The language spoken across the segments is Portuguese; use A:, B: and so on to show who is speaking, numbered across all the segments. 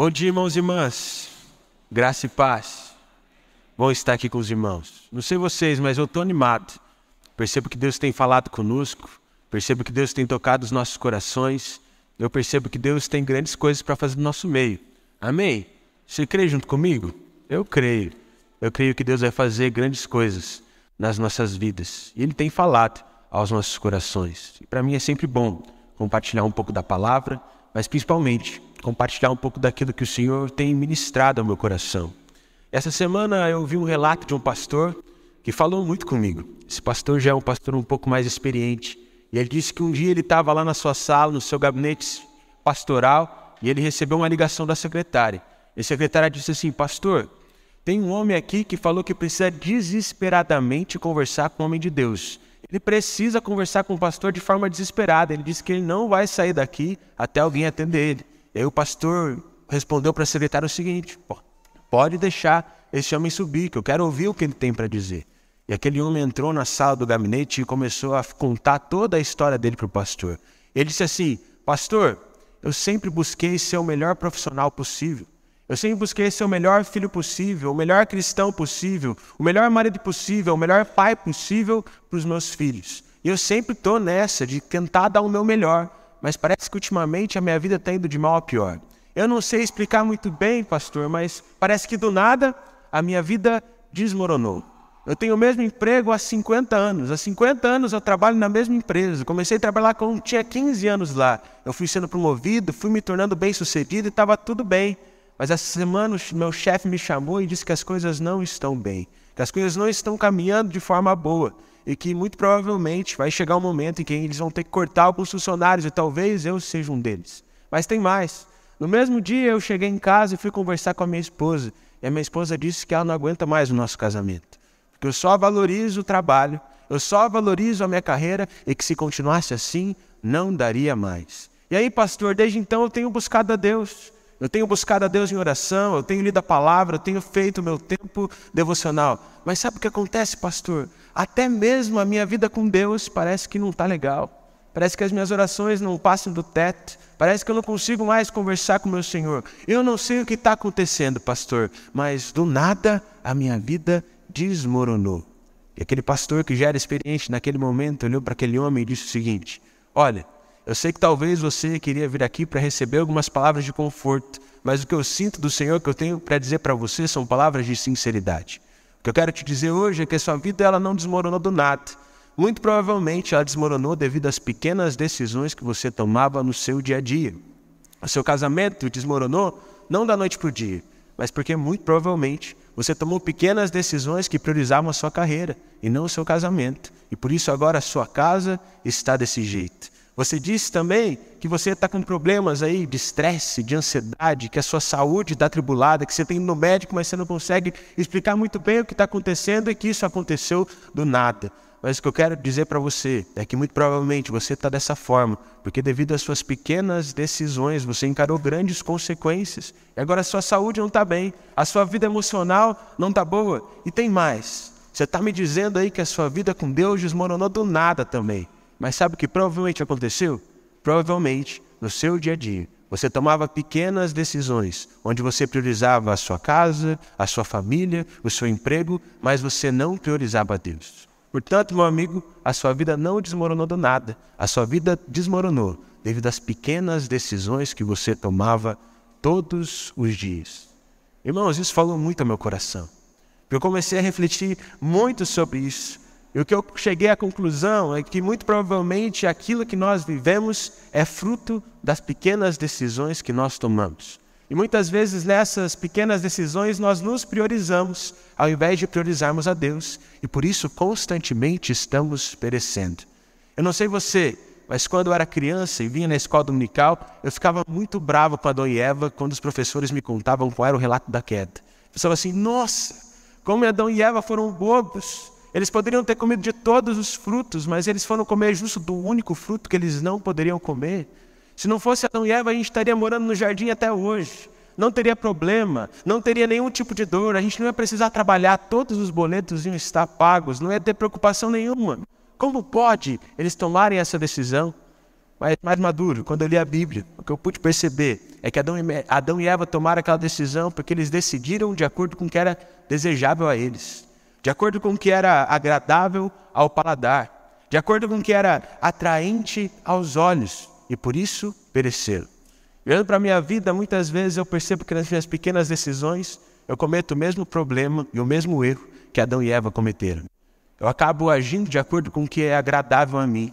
A: Bom dia, irmãos e irmãs. Graça e paz. Bom estar aqui com os irmãos. Não sei vocês, mas eu estou animado. Percebo que Deus tem falado conosco. Percebo que Deus tem tocado os nossos corações. Eu percebo que Deus tem grandes coisas para fazer no nosso meio. Amém? Você crê junto comigo? Eu creio. Eu creio que Deus vai fazer grandes coisas nas nossas vidas. E Ele tem falado aos nossos corações. E para mim é sempre bom compartilhar um pouco da palavra, mas principalmente compartilhar um pouco daquilo que o Senhor tem ministrado ao meu coração. Essa semana eu ouvi um relato de um pastor que falou muito comigo. Esse pastor já é um pastor um pouco mais experiente. E ele disse que um dia ele estava lá na sua sala, no seu gabinete pastoral, e ele recebeu uma ligação da secretária. E a secretária disse assim: pastor, tem um homem aqui que falou que precisa desesperadamente conversar com o homem de Deus. Ele precisa conversar com o pastor de forma desesperada. Ele disse que ele não vai sair daqui até alguém atender ele. E aí o pastor respondeu para a secretária o seguinte: pode deixar esse homem subir, que eu quero ouvir o que ele tem para dizer. E aquele homem entrou na sala do gabinete e começou a contar toda a história dele para o pastor. Ele disse assim: pastor, eu sempre busquei ser o melhor profissional possível. Eu sempre busquei ser o melhor filho possível, o melhor cristão possível, o melhor marido possível, o melhor pai possível para os meus filhos. E eu sempre estou nessa de tentar dar o meu melhor, mas parece que ultimamente a minha vida está indo de mal a pior. Eu não sei explicar muito bem, pastor, mas parece que do nada a minha vida desmoronou. Eu tenho o mesmo emprego há 50 anos. Há 50 anos eu trabalho na mesma empresa. Comecei a trabalhar quando tinha 15 anos lá. Eu fui sendo promovido, fui me tornando bem-sucedido e estava tudo bem. Mas essa semana o meu chefe me chamou e disse que as coisas não estão bem, que as coisas não estão caminhando de forma boa e que muito provavelmente vai chegar um momento em que eles vão ter que cortar alguns funcionários e talvez eu seja um deles. Mas tem mais. No mesmo dia eu cheguei em casa e fui conversar com a minha esposa e a minha esposa disse que ela não aguenta mais o nosso casamento, porque eu só valorizo o trabalho, eu só valorizo a minha carreira e que se continuasse assim não daria mais. E aí, pastor, desde então eu tenho buscado a Deus. Eu tenho buscado a Deus em oração, eu tenho lido a palavra, eu tenho feito o meu tempo devocional. Mas sabe o que acontece, pastor? Até mesmo a minha vida com Deus parece que não está legal. Parece que as minhas orações não passam do teto. Parece que eu não consigo mais conversar com o meu Senhor. Eu não sei o que está acontecendo, pastor, mas do nada a minha vida desmoronou. E aquele pastor que já era experiente naquele momento olhou para aquele homem e disse o seguinte: olha, eu sei que talvez você queria vir aqui para receber algumas palavras de conforto, mas o que eu sinto do Senhor, que eu tenho para dizer para você, são palavras de sinceridade. O que eu quero te dizer hoje é que a sua vida ela não desmoronou do nada. Muito provavelmente ela desmoronou devido às pequenas decisões que você tomava no seu dia a dia. O seu casamento desmoronou não da noite para o dia, mas porque muito provavelmente você tomou pequenas decisões que priorizavam a sua carreira e não o seu casamento. E por isso agora a sua casa está desse jeito. Você disse também que você está com problemas aí de estresse, de ansiedade, que a sua saúde está atribulada, que você tem ido no médico, mas você não consegue explicar muito bem o que está acontecendo e que isso aconteceu do nada. Mas o que eu quero dizer para você é que muito provavelmente você está dessa forma, porque devido às suas pequenas decisões você encarou grandes consequências. E agora a sua saúde não está bem, a sua vida emocional não está boa. E tem mais, você está me dizendo aí que a sua vida com Deus desmoronou do nada também. Mas sabe o que provavelmente aconteceu? Provavelmente, no seu dia a dia, você tomava pequenas decisões, onde você priorizava a sua casa, a sua família, o seu emprego, mas você não priorizava a Deus. Portanto, meu amigo, a sua vida não desmoronou do nada. A sua vida desmoronou devido às pequenas decisões que você tomava todos os dias. Irmãos, isso falou muito ao meu coração. Eu comecei a refletir muito sobre isso. E o que eu cheguei à conclusão é que muito provavelmente aquilo que nós vivemos é fruto das pequenas decisões que nós tomamos. E muitas vezes nessas pequenas decisões nós nos priorizamos ao invés de priorizarmos a Deus. E por isso constantemente estamos perecendo. Eu não sei você, mas quando eu era criança e vinha na escola dominical, eu ficava muito bravo com Adão e Eva quando os professores me contavam qual era o relato da queda. Eu pensava assim: nossa, como Adão e Eva foram bobos. Eles poderiam ter comido de todos os frutos, mas eles foram comer justo do único fruto que eles não poderiam comer. Se não fosse Adão e Eva, a gente estaria morando no jardim até hoje. Não teria problema, não teria nenhum tipo de dor, a gente não ia precisar trabalhar, todos os boletos iam estar pagos, não ia ter preocupação nenhuma. Como pode eles tomarem essa decisão? Mas mais maduro, quando eu li a Bíblia, o que eu pude perceber é que Adão e Eva tomaram aquela decisão porque eles decidiram de acordo com o que era desejável a eles, de acordo com o que era agradável ao paladar, de acordo com o que era atraente aos olhos, e por isso pereceram. Olhando para a minha vida, muitas vezes eu percebo que nas minhas pequenas decisões eu cometo o mesmo problema e o mesmo erro que Adão e Eva cometeram. Eu acabo agindo de acordo com o que é agradável a mim.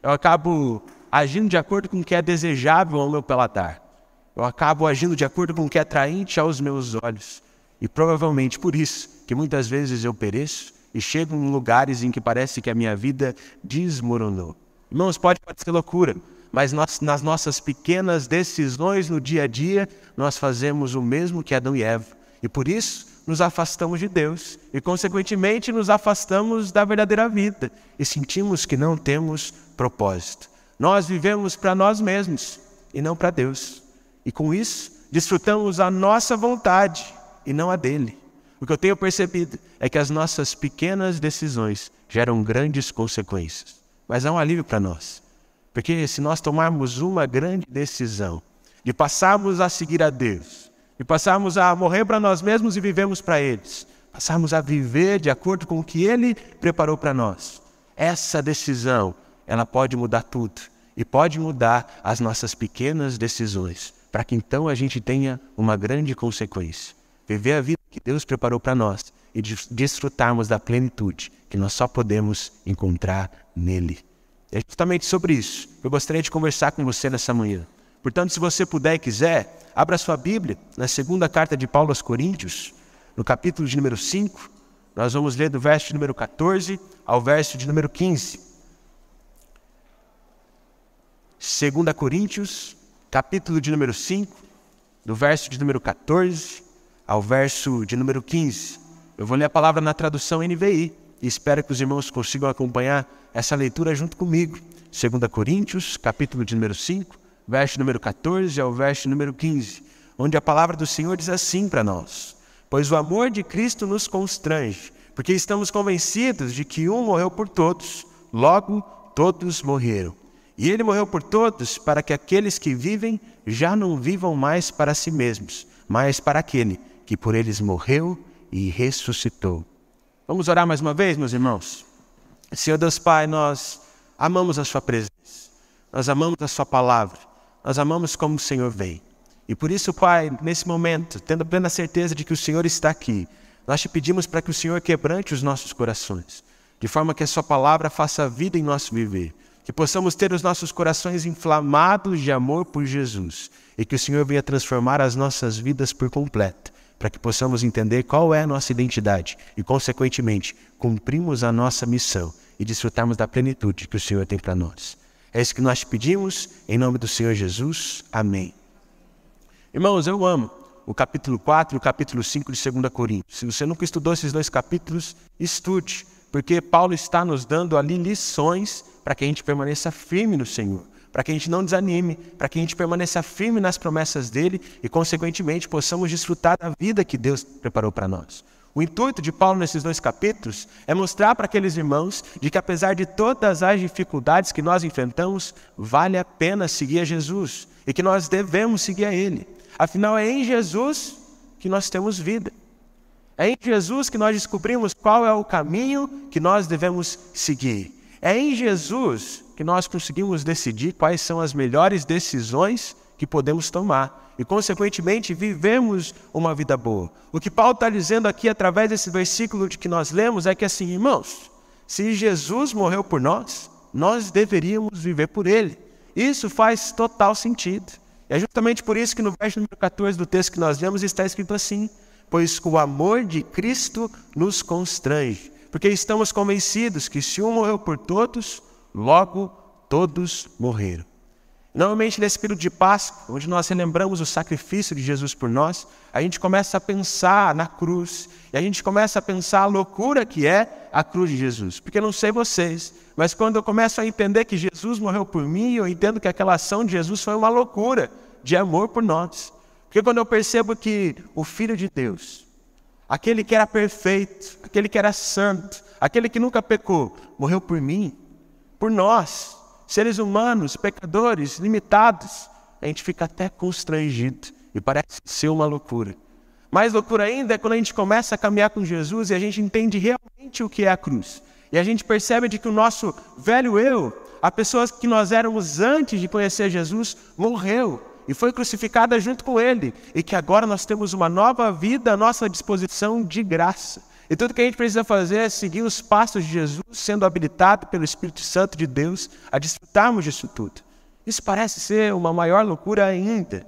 A: Eu acabo agindo de acordo com o que é desejável ao meu paladar. Eu acabo agindo de acordo com o que é atraente aos meus olhos. E provavelmente por isso que muitas vezes eu pereço e chego em lugares em que parece que a minha vida desmoronou. Irmãos, pode parecer loucura, mas nas nossas pequenas decisões no dia a dia, nós fazemos o mesmo que Adão e Eva. E por isso, nos afastamos de Deus e, consequentemente, nos afastamos da verdadeira vida e sentimos que não temos propósito. Nós vivemos para nós mesmos e não para Deus. E com isso, desfrutamos a nossa vontade e não a dele. O que eu tenho percebido é que as nossas pequenas decisões geram grandes consequências. Mas há um alívio para nós. Porque se nós tomarmos uma grande decisão de passarmos a seguir a Deus, de passarmos a morrer para nós mesmos e vivemos para eles, passarmos a viver de acordo com o que Ele preparou para nós, essa decisão, ela pode mudar tudo e pode mudar as nossas pequenas decisões, para que então a gente tenha uma grande consequência. Viver a vida que Deus preparou para nós e desfrutarmos da plenitude que nós só podemos encontrar nele. É justamente sobre isso que eu gostaria de conversar com você nessa manhã. Portanto, se você puder e quiser, abra sua Bíblia na segunda carta de Paulo aos Coríntios, no capítulo de número 5, nós vamos ler do verso de número 14 ao verso de número 15. 2 Coríntios, capítulo de número 5, do verso de número 14 ao verso de número 15. Eu vou ler a palavra na tradução NVI e espero que os irmãos consigam acompanhar essa leitura junto comigo. 2 Coríntios, capítulo de número 5, verso número 14 ao verso número 15, onde a palavra do Senhor diz assim para nós: pois o amor de Cristo nos constrange, porque estamos convencidos de que um morreu por todos, logo todos morreram. E ele morreu por todos para que aqueles que vivem já não vivam mais para si mesmos, mas para aquele que por eles morreu e ressuscitou. Vamos orar mais uma vez, meus irmãos? Senhor Deus Pai, nós amamos a sua presença, nós amamos a sua palavra, nós amamos como o Senhor vem. E por isso, Pai, nesse momento, tendo plena certeza de que o Senhor está aqui, nós te pedimos para que o Senhor quebrante os nossos corações, de forma que a sua palavra faça vida em nosso viver, que possamos ter os nossos corações inflamados de amor por Jesus e que o Senhor venha transformar as nossas vidas por completo, para que possamos entender qual é a nossa identidade e, consequentemente, cumprimos a nossa missão e desfrutarmos da plenitude que o Senhor tem para nós. É isso que nós te pedimos, em nome do Senhor Jesus. Amém. Irmãos, eu amo o capítulo 4 e o capítulo 5 de 2 Coríntios. Se você nunca estudou esses dois capítulos, estude, porque Paulo está nos dando ali lições para que a gente permaneça firme no Senhor, para que a gente não desanime, para que a gente permaneça firme nas promessas dele e, consequentemente, possamos desfrutar da vida que Deus preparou para nós. O intuito de Paulo nesses dois capítulos é mostrar para aqueles irmãos de que, apesar de todas as dificuldades que nós enfrentamos, vale a pena seguir a Jesus e que nós devemos seguir a Ele. Afinal, é em Jesus que nós temos vida. É em Jesus que nós descobrimos qual é o caminho que nós devemos seguir. É em Jesus que nós conseguimos decidir quais são as melhores decisões que podemos tomar e, consequentemente, vivemos uma vida boa. O que Paulo está dizendo aqui através desse versículo que nós lemos é que, assim, irmãos, se Jesus morreu por nós, nós deveríamos viver por Ele. Isso faz total sentido. É justamente por isso que no verso número 14 do texto que nós lemos está escrito assim: pois o amor de Cristo nos constrange, porque estamos convencidos que se um morreu por todos, logo todos morreram. Normalmente nesse período de Páscoa, onde nós relembramos o sacrifício de Jesus por nós, a gente começa a pensar na cruz, e a gente começa a pensar a loucura que é a cruz de Jesus. Porque não sei vocês, mas quando eu começo a entender que Jesus morreu por mim, eu entendo que aquela ação de Jesus foi uma loucura de amor por nós. Porque quando eu percebo que o Filho de Deus, aquele que era perfeito, aquele que era santo, aquele que nunca pecou, morreu por mim, por nós, seres humanos, pecadores, limitados, a gente fica até constrangido e parece ser uma loucura. Mais loucura ainda é quando a gente começa a caminhar com Jesus e a gente entende realmente o que é a cruz. E a gente percebe de que o nosso velho eu, a pessoa que nós éramos antes de conhecer Jesus, morreu e foi crucificada junto com Ele. E que agora nós temos uma nova vida à nossa disposição de graça. E tudo que a gente precisa fazer é seguir os passos de Jesus, sendo habilitado pelo Espírito Santo de Deus a desfrutarmos disso tudo. Isso parece ser uma maior loucura ainda,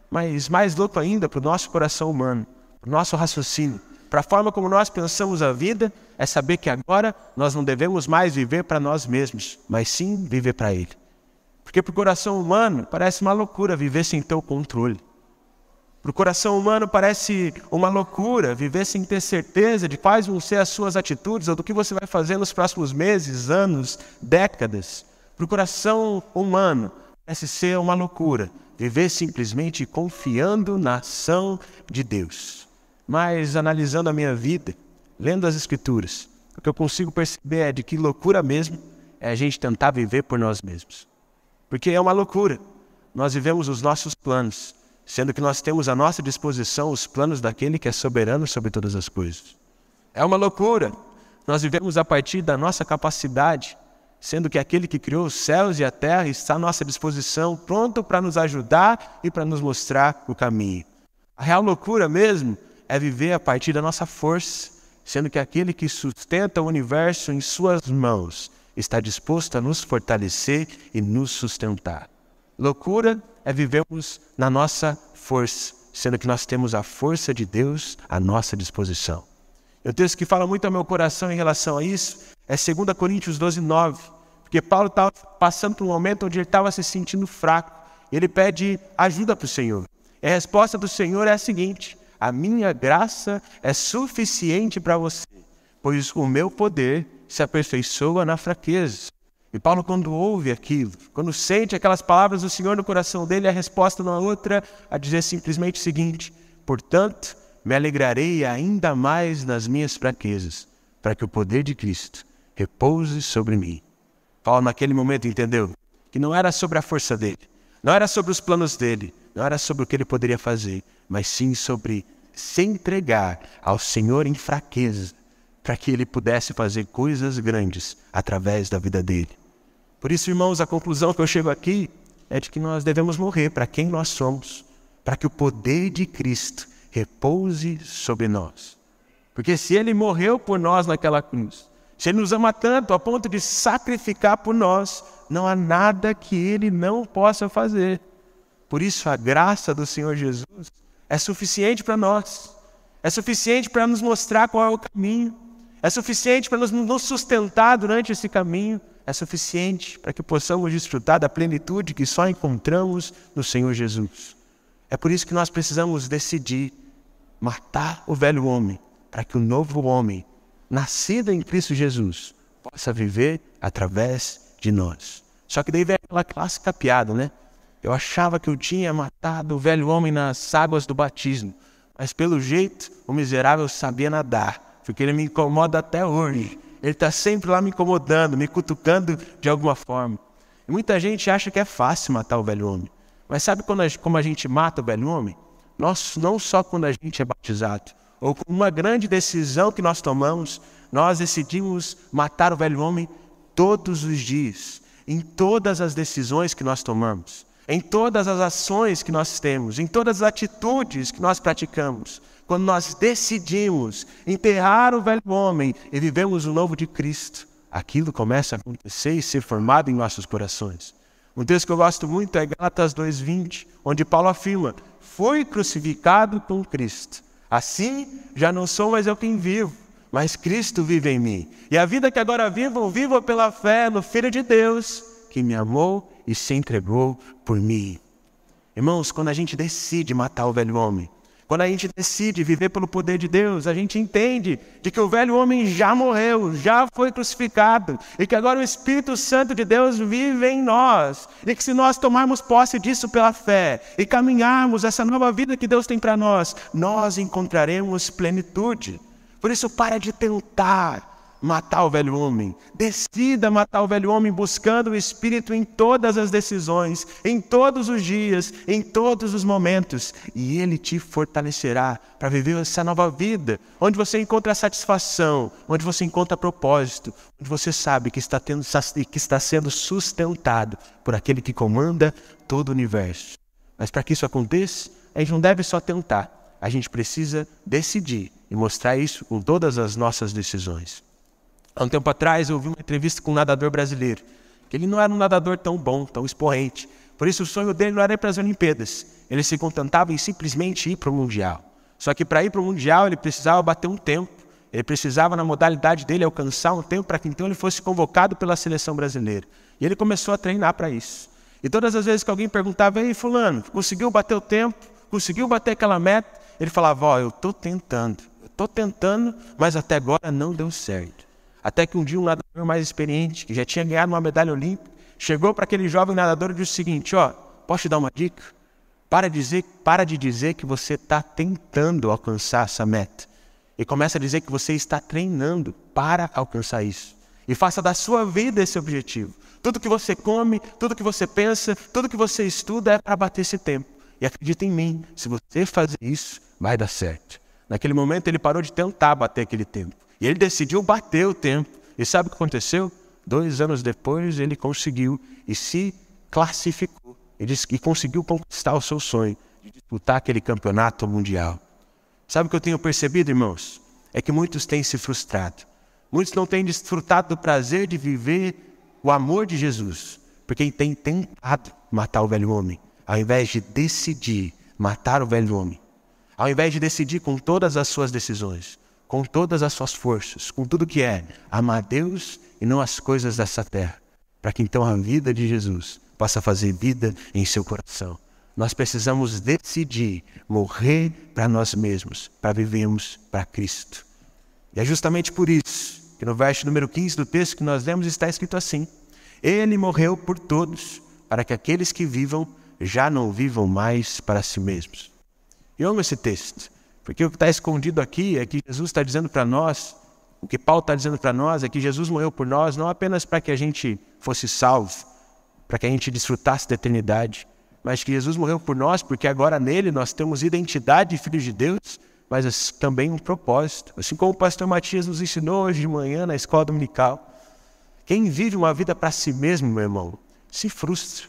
A: mas mais louco ainda para o nosso coração humano, para o nosso raciocínio, para a forma como nós pensamos a vida, é saber que agora nós não devemos mais viver para nós mesmos, mas sim viver para Ele. Porque para o coração humano parece uma loucura viver sem ter o controle. Para o coração humano parece uma loucura viver sem ter certeza de quais vão ser as suas atitudes ou do que você vai fazer nos próximos meses, anos, décadas. Para o coração humano parece ser uma loucura viver simplesmente confiando na ação de Deus. Mas analisando a minha vida, lendo as Escrituras, o que eu consigo perceber é de que loucura mesmo é a gente tentar viver por nós mesmos. Porque é uma loucura. Nós vivemos os nossos planos, sendo que nós temos à nossa disposição os planos daquele que é soberano sobre todas as coisas. É uma loucura. Nós vivemos a partir da nossa capacidade, sendo que aquele que criou os céus e a terra está à nossa disposição, pronto para nos ajudar e para nos mostrar o caminho. A real loucura mesmo é viver a partir da nossa força, sendo que aquele que sustenta o universo em suas mãos está disposto a nos fortalecer e nos sustentar. Loucura é vivermos na nossa força, sendo que nós temos a força de Deus à nossa disposição. E o texto que fala muito ao meu coração em relação a isso é 2 Coríntios 12:9, porque Paulo estava passando por um momento onde ele estava se sentindo fraco, e ele pede ajuda para o Senhor. E a resposta do Senhor é a seguinte: a minha graça é suficiente para você, pois o meu poder se aperfeiçoa na fraqueza. E Paulo, quando ouve aquilo, quando sente aquelas palavras do Senhor no coração dele, a resposta não é outra a dizer simplesmente o seguinte: portanto, me alegrarei ainda mais nas minhas fraquezas, para que o poder de Cristo repouse sobre mim. Paulo naquele momento entendeu que não era sobre a força dele, não era sobre os planos dele, não era sobre o que ele poderia fazer, mas sim sobre se entregar ao Senhor em fraqueza, para que ele pudesse fazer coisas grandes através da vida dele. Por isso, irmãos, a conclusão que eu chego aqui é de que nós devemos morrer para quem nós somos, para que o poder de Cristo repouse sobre nós. Porque se Ele morreu por nós naquela cruz, se Ele nos ama tanto a ponto de sacrificar por nós, não há nada que Ele não possa fazer. Por isso, a graça do Senhor Jesus é suficiente para nós, é suficiente para nos mostrar qual é o caminho, é suficiente para nos sustentar durante esse caminho, é suficiente para que possamos desfrutar da plenitude que só encontramos no Senhor Jesus. É por isso que nós precisamos decidir matar o velho homem, para que o novo homem, nascido em Cristo Jesus, possa viver através de nós. Só que daí vem aquela clássica piada, né? Eu achava que eu tinha matado o velho homem nas águas do batismo, mas pelo jeito o miserável sabia nadar, porque ele me incomoda até hoje. Ele está sempre lá me incomodando, me cutucando de alguma forma. E muita gente acha que é fácil matar o velho homem. Mas sabe como a gente mata o velho homem? Nós, não só quando a gente é batizado, ou com uma grande decisão que nós tomamos, nós decidimos matar o velho homem todos os dias, em todas as decisões que nós tomamos, em todas as ações que nós temos, em todas as atitudes que nós praticamos. Quando nós decidimos enterrar o velho homem e vivemos o novo de Cristo, aquilo começa a acontecer e ser formado em nossos corações. Um texto que eu gosto muito é Gálatas 2:20, onde Paulo afirma: fui crucificado com Cristo. Assim, já não sou mais eu quem vivo, mas Cristo vive em mim. E a vida que agora vivo pela fé no Filho de Deus, que me amou e se entregou por mim. Irmãos, quando a gente decide matar o velho homem, quando a gente decide viver pelo poder de Deus, a gente entende de que o velho homem já morreu, já foi crucificado, e que agora o Espírito Santo de Deus vive em nós, e que se nós tomarmos posse disso pela fé, e caminharmos essa nova vida que Deus tem para nós, nós encontraremos plenitude. Por isso, para de tentar matar o velho homem. Decida matar o velho homem buscando o Espírito em todas as decisões, em todos os dias, em todos os momentos. E Ele te fortalecerá para viver essa nova vida, onde você encontra satisfação, onde você encontra propósito, onde você sabe que está sendo sustentado por aquele que comanda todo o universo. Mas para que isso aconteça, a gente não deve só tentar, a gente precisa decidir e mostrar isso com todas as nossas decisões. Há um tempo atrás eu ouvi uma entrevista com um nadador brasileiro, que ele não era um nadador tão bom, tão expoente. Por isso o sonho dele não era ir para as Olimpíadas. Ele se contentava em simplesmente ir para o Mundial. Só que para ir para o Mundial ele precisava bater um tempo. Ele precisava na modalidade dele alcançar um tempo para que então ele fosse convocado pela seleção brasileira. E ele começou a treinar para isso. E todas as vezes que alguém perguntava, ei fulano, conseguiu bater o tempo? Conseguiu bater aquela meta? Ele falava, eu estou tentando, mas até agora não deu certo. Até que um dia um nadador mais experiente, que já tinha ganhado uma medalha olímpica, chegou para aquele jovem nadador e disse o seguinte, posso te dar uma dica? Para de dizer que você está tentando alcançar essa meta. E começa a dizer que você está treinando para alcançar isso. E faça da sua vida esse objetivo. Tudo que você come, tudo que você pensa, tudo que você estuda é para bater esse tempo. E acredita em mim, se você fazer isso, vai dar certo. Naquele momento ele parou de tentar bater aquele tempo. E ele decidiu bater o tempo. E sabe o que aconteceu? 2 anos depois ele conseguiu e se classificou. E conseguiu conquistar o seu sonho de disputar aquele campeonato mundial. Sabe o que eu tenho percebido, irmãos? É que muitos têm se frustrado. Muitos não têm desfrutado do prazer de viver o amor de Jesus. Porque têm tentado matar o velho homem, ao invés de decidir matar o velho homem. Ao invés de decidir com todas as suas decisões, com todas as suas forças, com tudo que é, amar a Deus e não as coisas dessa terra, para que então a vida de Jesus possa fazer vida em seu coração. Nós precisamos decidir morrer para nós mesmos, para vivermos para Cristo. E é justamente por isso que no verso número 15 do texto que nós lemos está escrito assim, Ele morreu por todos, para que aqueles que vivam já não vivam mais para si mesmos. Eu amo esse texto, porque o que está escondido aqui é que Jesus está dizendo para nós, o que Paulo está dizendo para nós é que Jesus morreu por nós não apenas para que a gente fosse salvo, para que a gente desfrutasse da eternidade, mas que Jesus morreu por nós porque agora nele nós temos identidade de filhos de Deus, mas também um propósito. Assim como o pastor Matias nos ensinou hoje de manhã na escola dominical, quem vive uma vida para si mesmo, meu irmão, se frustra,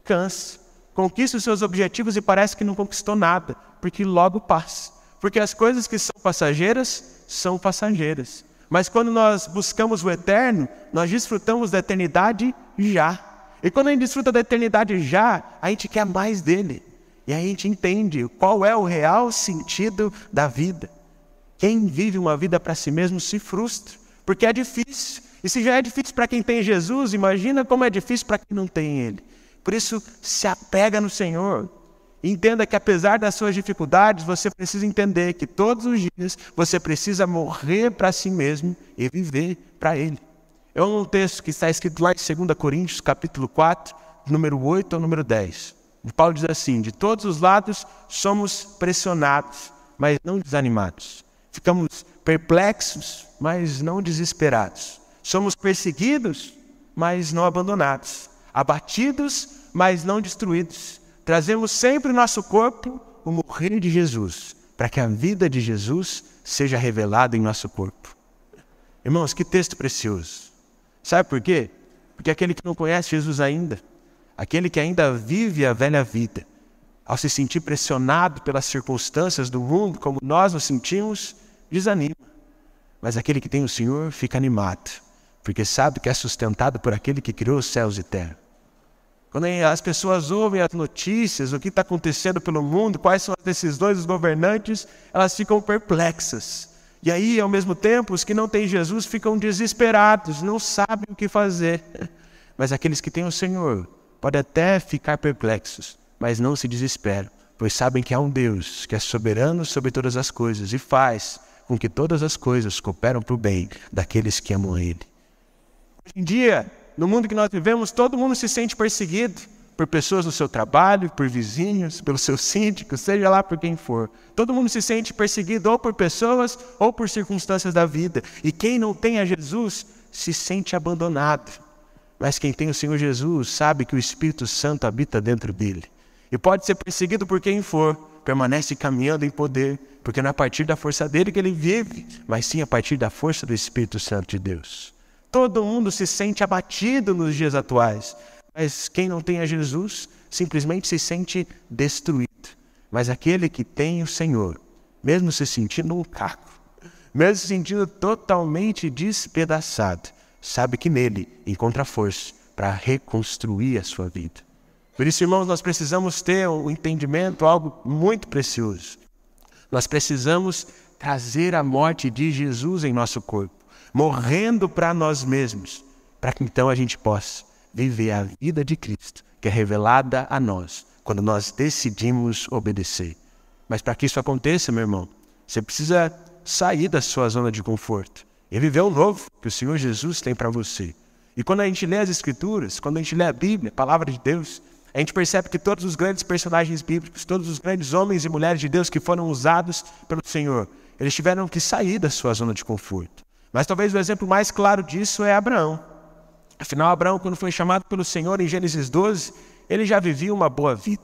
A: cansa, conquista os seus objetivos e parece que não conquistou nada, porque logo passa. Porque as coisas que são passageiras. Mas quando nós buscamos o eterno, nós desfrutamos da eternidade já. E quando a gente desfruta da eternidade já, a gente quer mais dele. E a gente entende qual é o real sentido da vida. Quem vive uma vida para si mesmo se frustra, porque é difícil. E se já é difícil para quem tem Jesus, imagina como é difícil para quem não tem Ele. Por isso, se apega no Senhor. Entenda que apesar das suas dificuldades, você precisa entender que todos os dias você precisa morrer para si mesmo e viver para Ele. É um texto que está escrito lá em 2 Coríntios, capítulo 4, número 8 ao número 10. Paulo diz assim, de todos os lados somos pressionados, mas não desanimados. Ficamos perplexos, mas não desesperados. Somos perseguidos, mas não abandonados. Abatidos, mas não destruídos. Trazemos sempre no nosso corpo o morrer de Jesus, para que a vida de Jesus seja revelada em nosso corpo. Irmãos, que texto precioso. Sabe por quê? Porque aquele que não conhece Jesus ainda, aquele que ainda vive a velha vida, ao se sentir pressionado pelas circunstâncias do mundo, como nós nos sentimos, desanima. Mas aquele que tem o Senhor fica animado, porque sabe que é sustentado por aquele que criou os céus e terra. Quando as pessoas ouvem as notícias, o que está acontecendo pelo mundo, quais são as decisões dos governantes, elas ficam perplexas. E aí, ao mesmo tempo, os que não têm Jesus ficam desesperados, não sabem o que fazer. Mas aqueles que têm o Senhor podem até ficar perplexos, mas não se desesperam, pois sabem que há um Deus que é soberano sobre todas as coisas e faz com que todas as coisas cooperam para o bem daqueles que amam Ele. Hoje em dia, no mundo que nós vivemos, todo mundo se sente perseguido. por pessoas no seu trabalho, por vizinhos, pelo seu síndico, seja lá por quem for. Todo mundo se sente perseguido ou por pessoas ou por circunstâncias da vida. E quem não tem a Jesus se sente abandonado. Mas quem tem o Senhor Jesus sabe que o Espírito Santo habita dentro dele. E pode ser perseguido por quem for, permanece caminhando em poder, porque não é a partir da força dele que ele vive, mas sim a partir da força do Espírito Santo de Deus. Todo mundo se sente abatido nos dias atuais, mas quem não tem a Jesus simplesmente se sente destruído. Mas aquele que tem o Senhor, mesmo se sentindo um caco, mesmo se sentindo totalmente despedaçado, sabe que nele encontra força para reconstruir a sua vida. Por isso, irmãos, nós precisamos ter um entendimento, algo muito precioso. Nós precisamos trazer a morte de Jesus em nosso corpo, morrendo para nós mesmos, para que então a gente possa viver a vida de Cristo, que é revelada a nós, quando nós decidimos obedecer. Mas para que isso aconteça, meu irmão, você precisa sair da sua zona de conforto e viver o novo que o Senhor Jesus tem para você. E quando a gente lê as Escrituras, quando a gente lê a Bíblia, a Palavra de Deus, a gente percebe que todos os grandes personagens bíblicos, todos os grandes homens e mulheres de Deus que foram usados pelo Senhor, eles tiveram que sair da sua zona de conforto. Mas talvez o exemplo mais claro disso é Abraão. Afinal, Abraão, quando foi chamado pelo Senhor em Gênesis 12, ele já vivia uma boa vida.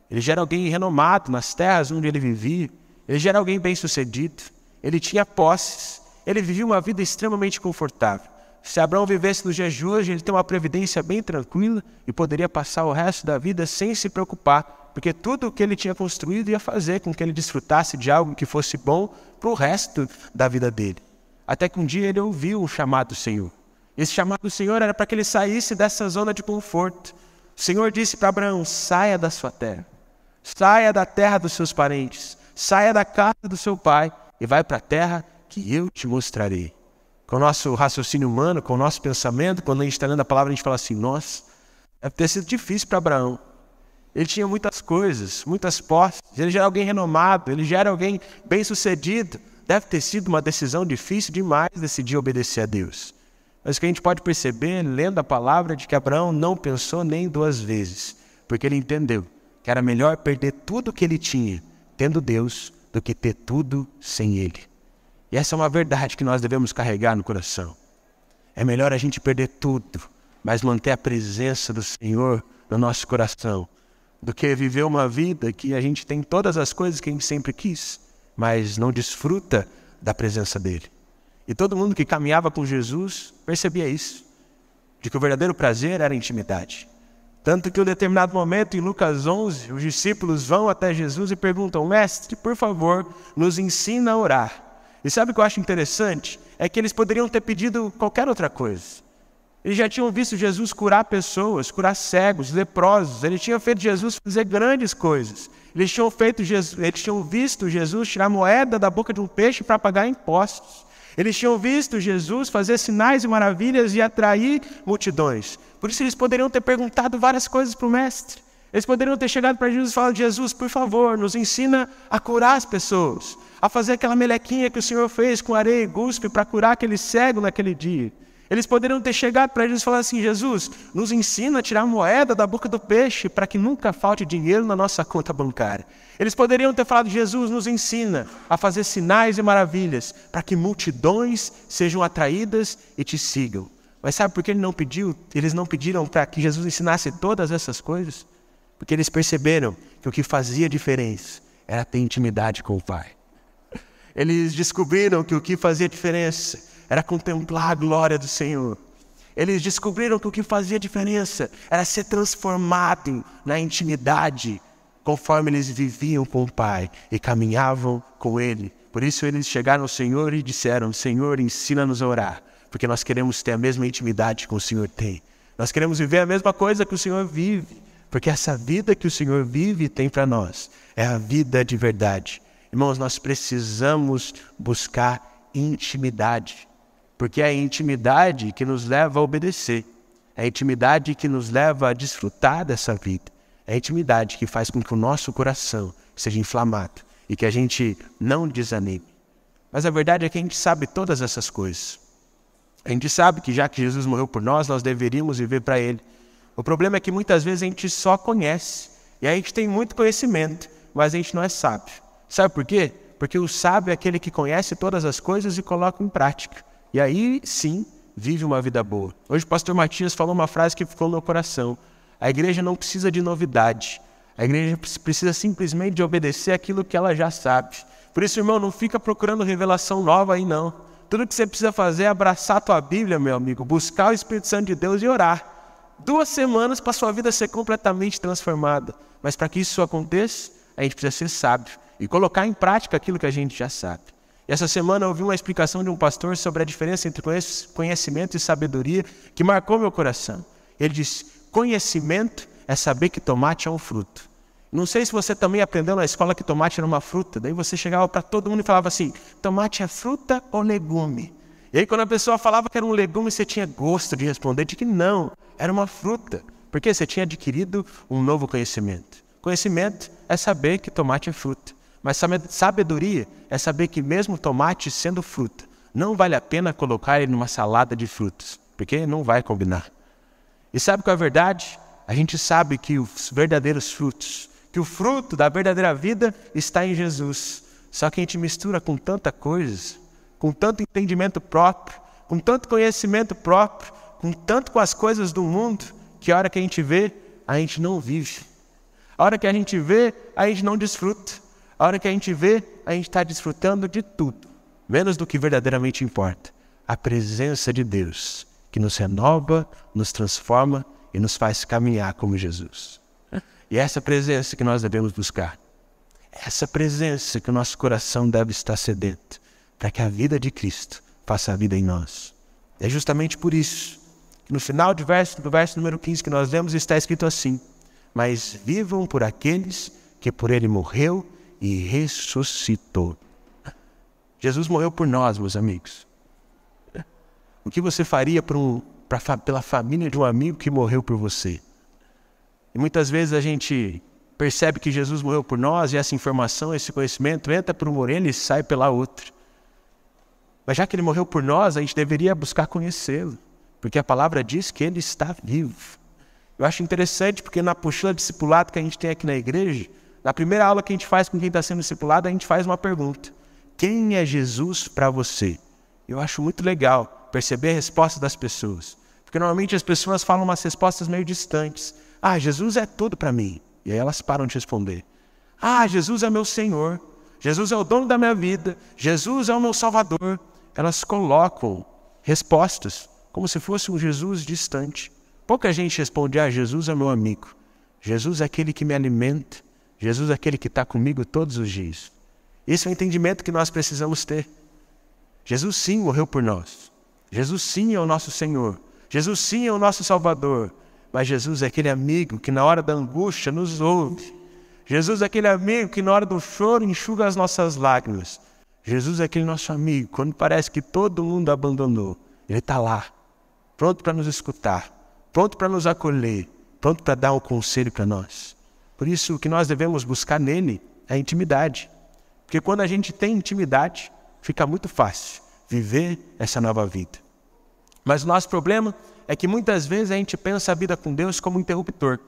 A: Ele já era alguém renomado nas terras onde ele vivia. Ele já era alguém bem-sucedido. Ele tinha posses. Ele vivia uma vida extremamente confortável. Se Abraão vivesse nos dias de hoje, ele tem uma previdência bem tranquila e poderia passar o resto da vida sem se preocupar, porque tudo o que ele tinha construído ia fazer com que ele desfrutasse de algo que fosse bom para o resto da vida dele. Até que um dia ele ouviu o chamado do Senhor. Esse chamado do Senhor era para que ele saísse dessa zona de conforto. O Senhor disse para Abraão: saia da sua terra, saia da terra dos seus parentes, saia da casa do seu pai e vai para a terra que eu te mostrarei. Com o nosso raciocínio humano, com o nosso pensamento, quando a gente está lendo a palavra, a gente fala assim: nossa, deve ter sido difícil para Abraão. Ele tinha muitas coisas, muitas posses, ele já era alguém renomado, ele já era alguém bem-sucedido. Deve ter sido uma decisão difícil demais decidir obedecer a Deus. Mas o que a gente pode perceber, lendo a palavra, de que Abraão não pensou nem duas vezes, porque ele entendeu que era melhor perder tudo que ele tinha, tendo Deus, do que ter tudo sem ele. E essa é uma verdade que nós devemos carregar no coração. É melhor a gente perder tudo, mas manter a presença do Senhor no nosso coração, do que viver uma vida que a gente tem todas as coisas que a gente sempre quis, mas não desfruta da presença dele. E todo mundo que caminhava com Jesus percebia isso, de que o verdadeiro prazer era a intimidade. Tanto que em um determinado momento, em Lucas 11, os discípulos vão até Jesus e perguntam: mestre, por favor, nos ensina a orar. E sabe o que eu acho interessante? É que eles poderiam ter pedido qualquer outra coisa. Eles já tinham visto Jesus curar pessoas, curar cegos, leprosos. Eles tinham feito Jesus fazer grandes coisas. Eles tinham visto Jesus tirar moeda da boca de um peixe para pagar impostos. Eles tinham visto Jesus fazer sinais e maravilhas e atrair multidões. Por isso eles poderiam ter perguntado várias coisas para o mestre. Eles poderiam ter chegado para Jesus e falado: Jesus, por favor, nos ensina a curar as pessoas, a fazer aquela melequinha que o Senhor fez com areia e guspe para curar aquele cego naquele dia. Eles poderiam ter chegado para Jesus e falado assim: Jesus, nos ensina a tirar moeda da boca do peixe para que nunca falte dinheiro na nossa conta bancária. Eles poderiam ter falado: Jesus, nos ensina a fazer sinais e maravilhas para que multidões sejam atraídas e te sigam. Mas sabe por que eles não pediram para que Jesus ensinasse todas essas coisas? Porque eles perceberam que o que fazia diferença era ter intimidade com o Pai. Eles descobriram que o que fazia diferença era contemplar a glória do Senhor. Eles descobriram que o que fazia diferença era ser transformado na intimidade, conforme eles viviam com o Pai e caminhavam com Ele. Por isso eles chegaram ao Senhor e disseram: Senhor, ensina-nos a orar, porque nós queremos ter a mesma intimidade que o Senhor tem. Nós queremos viver a mesma coisa que o Senhor vive, porque essa vida que o Senhor vive e tem para nós é a vida de verdade. Irmãos, nós precisamos buscar intimidade, porque é a intimidade que nos leva a obedecer, é a intimidade que nos leva a desfrutar dessa vida, é a intimidade que faz com que o nosso coração seja inflamado e que a gente não desanime. Mas a verdade é que a gente sabe todas essas coisas. A gente sabe que já que Jesus morreu por nós, nós deveríamos viver para Ele. O problema é que muitas vezes a gente só conhece. E a gente tem muito conhecimento, mas a gente não é sábio. Sabe por quê? Porque o sábio é aquele que conhece todas as coisas e coloca em prática. E aí, sim, vive uma vida boa. Hoje o pastor Matias falou uma frase que ficou no meu coração. A igreja não precisa de novidade. A igreja precisa simplesmente de obedecer aquilo que ela já sabe. Por isso, irmão, não fica procurando revelação nova aí, não. Tudo que você precisa fazer é abraçar a tua Bíblia, meu amigo, buscar o Espírito Santo de Deus e orar. 2 semanas para a sua vida ser completamente transformada. Mas para que isso aconteça, a gente precisa ser sábio e colocar em prática aquilo que a gente já sabe. E essa semana eu ouvi uma explicação de um pastor sobre a diferença entre conhecimento e sabedoria que marcou meu coração. Ele disse: conhecimento é saber que tomate é um fruto. Não sei se você também aprendeu na escola que tomate era uma fruta. Daí você chegava para todo mundo e falava assim: tomate é fruta ou legume? E aí quando a pessoa falava que era um legume, você tinha gosto de responder de que não, era uma fruta. Porque você tinha adquirido um novo conhecimento. Conhecimento é saber que tomate é fruta. Mas sabedoria é saber que mesmo tomate sendo fruta, não vale a pena colocar ele numa salada de frutas, porque não vai combinar. E sabe qual é a verdade? A gente sabe que os verdadeiros frutos, que o fruto da verdadeira vida está em Jesus. Só que a gente mistura com tanta coisa, com tanto entendimento próprio, com tanto conhecimento próprio, com as coisas do mundo, que a hora que a gente vê, a gente não vive. A hora que a gente vê, a gente não desfruta. A hora que a gente vê, a gente está desfrutando de tudo, menos do que verdadeiramente importa. A presença de Deus, que nos renova, nos transforma e nos faz caminhar como Jesus. E é essa presença que nós devemos buscar. É essa presença que o nosso coração deve estar sedento, para que a vida de Cristo faça a vida em nós. É justamente por isso que no final do verso número 15 que nós lemos está escrito assim: mas vivam por aqueles que por ele morreu e ressuscitou. Jesus morreu por nós, meus amigos. O que você faria pela família de um amigo que morreu por você? E muitas vezes a gente percebe que Jesus morreu por nós e essa informação, esse conhecimento entra por uma orelha e sai pela outra. Mas já que ele morreu por nós, a gente deveria buscar conhecê-lo, porque a palavra diz que ele está vivo. Eu acho interessante porque na apostila de discipulado que a gente tem aqui na igreja, na primeira aula que a gente faz com quem está sendo discipulado, a gente faz uma pergunta: quem é Jesus para você? Eu acho muito legal perceber a resposta das pessoas, porque normalmente as pessoas falam umas respostas meio distantes. Ah, Jesus é tudo para mim. E aí elas param de responder. Ah, Jesus é meu Senhor. Jesus é o dono da minha vida. Jesus é o meu Salvador. Elas colocam respostas como se fosse um Jesus distante. Pouca gente responde: ah, Jesus é meu amigo. Jesus é aquele que me alimenta. Jesus é aquele que está comigo todos os dias. Esse é o entendimento que nós precisamos ter. Jesus sim morreu por nós. Jesus sim é o nosso Senhor. Jesus sim é o nosso Salvador. Mas Jesus é aquele amigo que na hora da angústia nos ouve. Jesus é aquele amigo que na hora do choro enxuga as nossas lágrimas. Jesus é aquele nosso amigo, quando parece que todo mundo abandonou, ele está lá, pronto para nos escutar, pronto para nos acolher, pronto para dar um conselho para nós. Por isso, o que nós devemos buscar nele é a intimidade. Porque quando a gente tem intimidade, fica muito fácil viver essa nova vida. Mas o nosso problema é que muitas vezes a gente pensa a vida com Deus como um interruptor,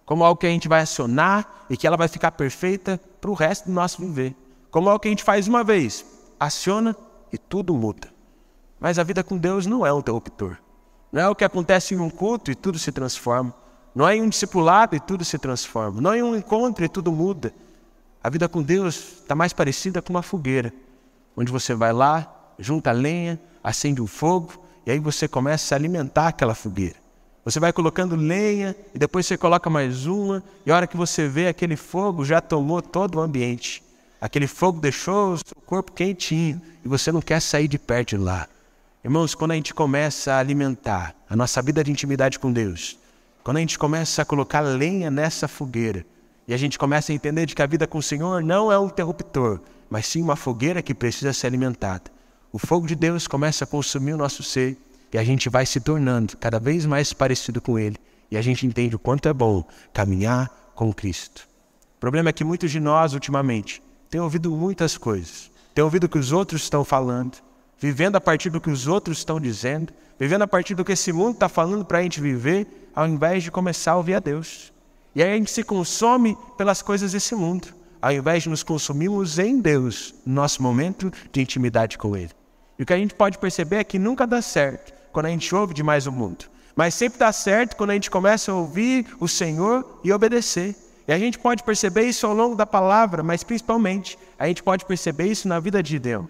A: como algo que a gente vai acionar e que ela vai ficar perfeita para o resto do nosso viver. Como algo que a gente faz uma vez, aciona e tudo muda. Mas a vida com Deus não é um interruptor. Não é o que acontece em um culto e tudo se transforma. Não é em um discipulado e tudo se transforma. Não é em um encontro e tudo muda. A vida com Deus está mais parecida com uma fogueira, onde você vai lá, junta a lenha, acende um fogo, e aí você começa a alimentar aquela fogueira. Você vai colocando lenha, e depois você coloca mais uma, e a hora que você vê, aquele fogo já tomou todo o ambiente. Aquele fogo deixou o seu corpo quentinho, e você não quer sair de perto de lá. Irmãos, quando a gente começa a alimentar a nossa vida de intimidade com Deus, quando a gente começa a colocar lenha nessa fogueira, e a gente começa a entender de que a vida com o Senhor não é um interruptor, mas sim uma fogueira que precisa ser alimentada. O fogo de Deus começa a consumir o nosso ser e a gente vai se tornando cada vez mais parecido com Ele. E a gente entende o quanto é bom caminhar com Cristo. O problema é que muitos de nós, ultimamente, têm ouvido muitas coisas. Têm ouvido o que os outros estão falando, vivendo a partir do que os outros estão dizendo, vivendo a partir do que esse mundo está falando para a gente viver, ao invés de começar a ouvir a Deus. E aí a gente se consome pelas coisas desse mundo, ao invés de nos consumirmos em Deus, no nosso momento de intimidade com Ele. E o que a gente pode perceber é que nunca dá certo quando a gente ouve demais o mundo, mas sempre dá certo quando a gente começa a ouvir o Senhor e obedecer. E a gente pode perceber isso ao longo da palavra, mas principalmente a gente pode perceber isso na vida de Gideão.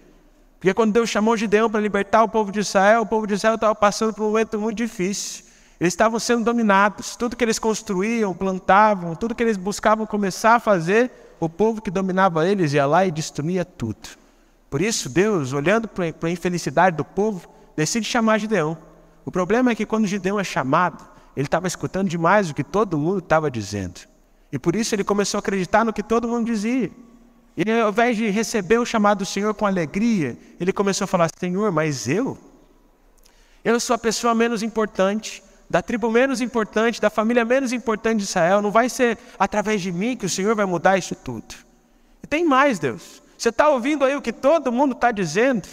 A: Porque quando Deus chamou Gideão para libertar o povo de Israel estava passando por um momento muito difícil. Eles estavam sendo dominados. Tudo que eles construíam, plantavam, tudo que eles buscavam começar a fazer, o povo que dominava eles ia lá e destruía tudo. Por isso Deus, olhando para a infelicidade do povo, decide chamar Gideão. O problema é que quando Gideão é chamado, ele estava escutando demais o que todo mundo estava dizendo. E por isso ele começou a acreditar no que todo mundo dizia. E ao invés de receber o chamado do Senhor com alegria, ele começou a falar: Senhor, mas eu sou a pessoa menos importante, da tribo menos importante, da família menos importante de Israel. Não vai ser através de mim que o Senhor vai mudar isso tudo. E tem mais, Deus. Você está ouvindo aí o que todo mundo está dizendo?